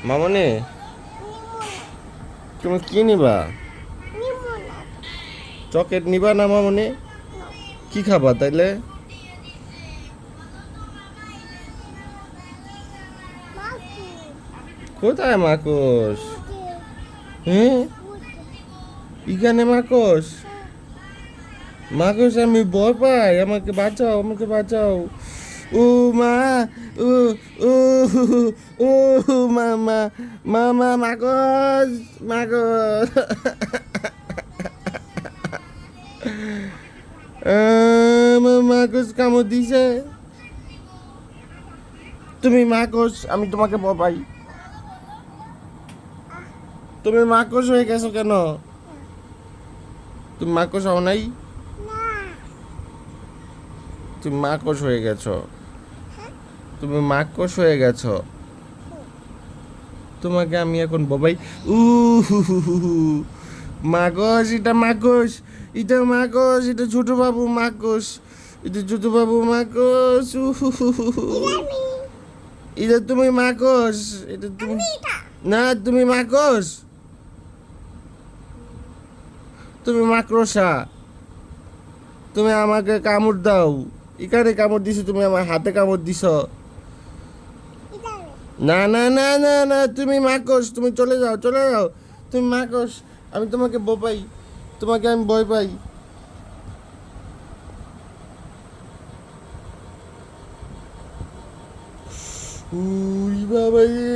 মামনি, তুমি কি নিবা? চকলেট নিবা না মামনি? কি খাবা তাইলে? কোথায় মাকস? হ্যাঁ, এখানে মাকস? মাকস, আমি ভয় পাই, আমাকে বাঁচাও, আমাকে বাঁচাও। ও মা, ও ও ও মামা, মামা, মাকস, মাকস। মাকস কামড় দিছে। তুমি মাকস, আমি তোমাকে ভয় পাই। তুমি মাকস হয়ে গেছো কেন? তুমি মাকস হও নাই? তুমি মাকস হয়ে গেছো। তুমি মাকস হয়ে গেছো। তোমাকে আমি এখন ববাই। উ মাকস, এটা মাকস, এটা মাকস, এটা ছোট বাবু মাকস, এটা ছোট বাবু মাকস। এটা তুমি মাকস, এটা তুমি না, তুমি মাকস, তুমি মাকড়সা। তুমি আমাকে কামড় দাও। এখানে কামড় দিছো, তুমি আমার হাতে কামড় দিছ। না না না না না, তুমি মাকস, তুমি চলে যাও, চলে যাও। তুমি মাকস, আমি তোমাকে পাই, তোমাকে আমি ভয় পাই। উই বাবা রে।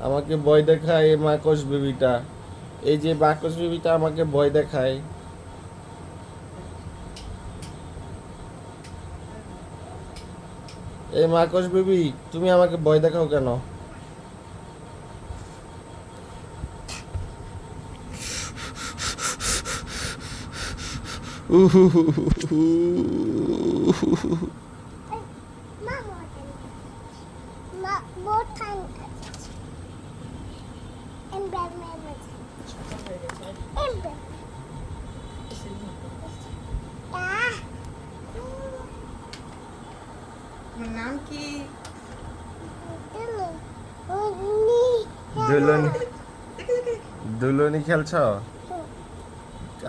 আমাকে ভয় দেখায় এই মাকস বেবিটা। এই যে মাকস বেবিটা আমাকে ভয় দেখায়। এই মাকস বেবি, তুমি আমাকে ভয় দেখাও কেন? নাম কি? দুলনি, দুলনি খেলছ?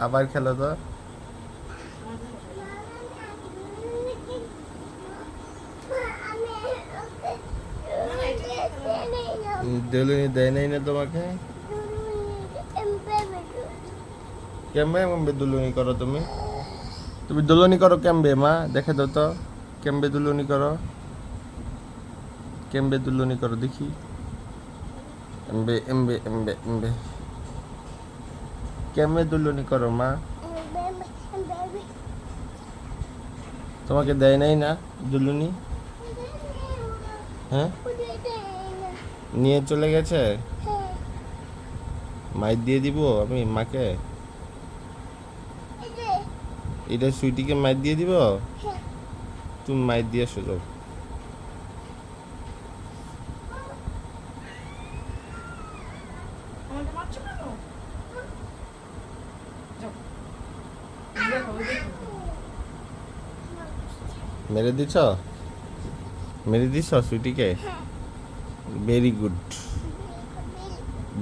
আবার খেলো তো। দুলনি দেয় নাই না তোমাকে? কেমবে কেমবে দুলনি করো তুমি? তুমি দুলনি করো কেমবে মা? দেখে দাও তো, কেমবে দুলনি করো, কেমবে দুলনি করো দেখি। MBA MBA MBA MBA, কেমবে Dulni করো মা? তোমাকে দেয় নাই না দুলুনি? হ্যাঁ, নিয়ে চলে গেছে। মাইর দিয়ে দিব আমি মাকে। এটা সুইটিকে মাইর দিয়ে দিব। তুমি মাইর দিয়ে আসো যাও। আমাকে মারছো কেন? যাও। দেখো, দেখো। মেরে দিছ, মেরে দিছ সুইটিকে। Very good,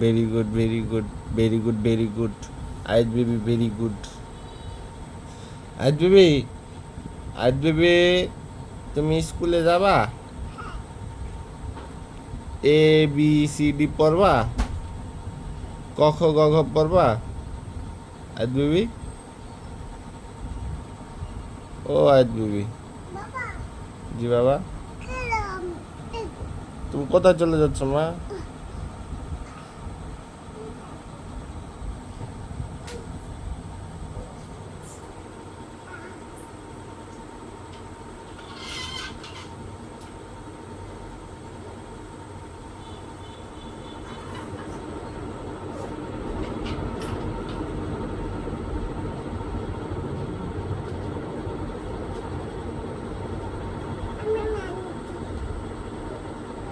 very good, very good, very good, very good. আইজ বেবি ভেরি গুড। আইজ বেবি, আইজ বেবি, তুমি স্কুলে যাবা? এ বি সি ডি পড়বা? ক খ গ ঘ পড়বা? আইজ বেবি, ও আইজ বেবি। জি বাবা। তুমি কোথায় চলে যাচ্ছ মা?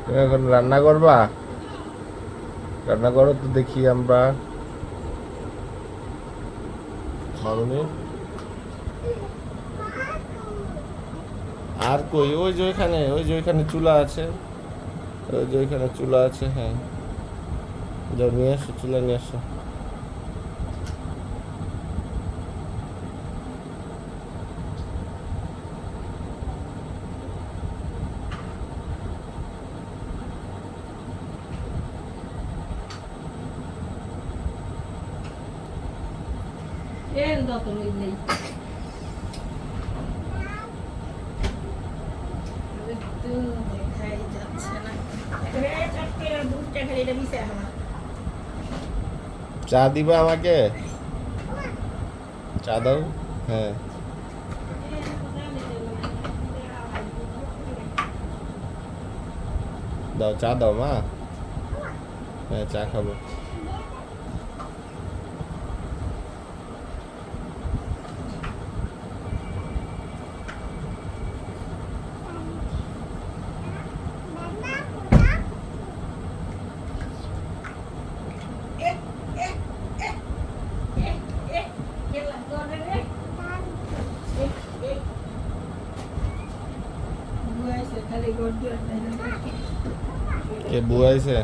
তুমি এখন রান্না করবা? রান্না করো তো দেখি আমরা। মামনি, আর কই ওই যে ওইখানে চুলা আছে, ওই যে ওইখানে চুলা আছে, হ্যাঁ যাও নিয়ে আসো, চুলা নিয়ে আসো। এর যত নেই একটু দেখাই যাচ্ছে না। চারটে দুধটা খালি এটা মিশে আমার চা দিবা আমাকে? চা দাও। হ্যাঁ দাও, চা দাও মা। হ্যাঁ চা খাবো। খালি গড় কে বুয়াইছে?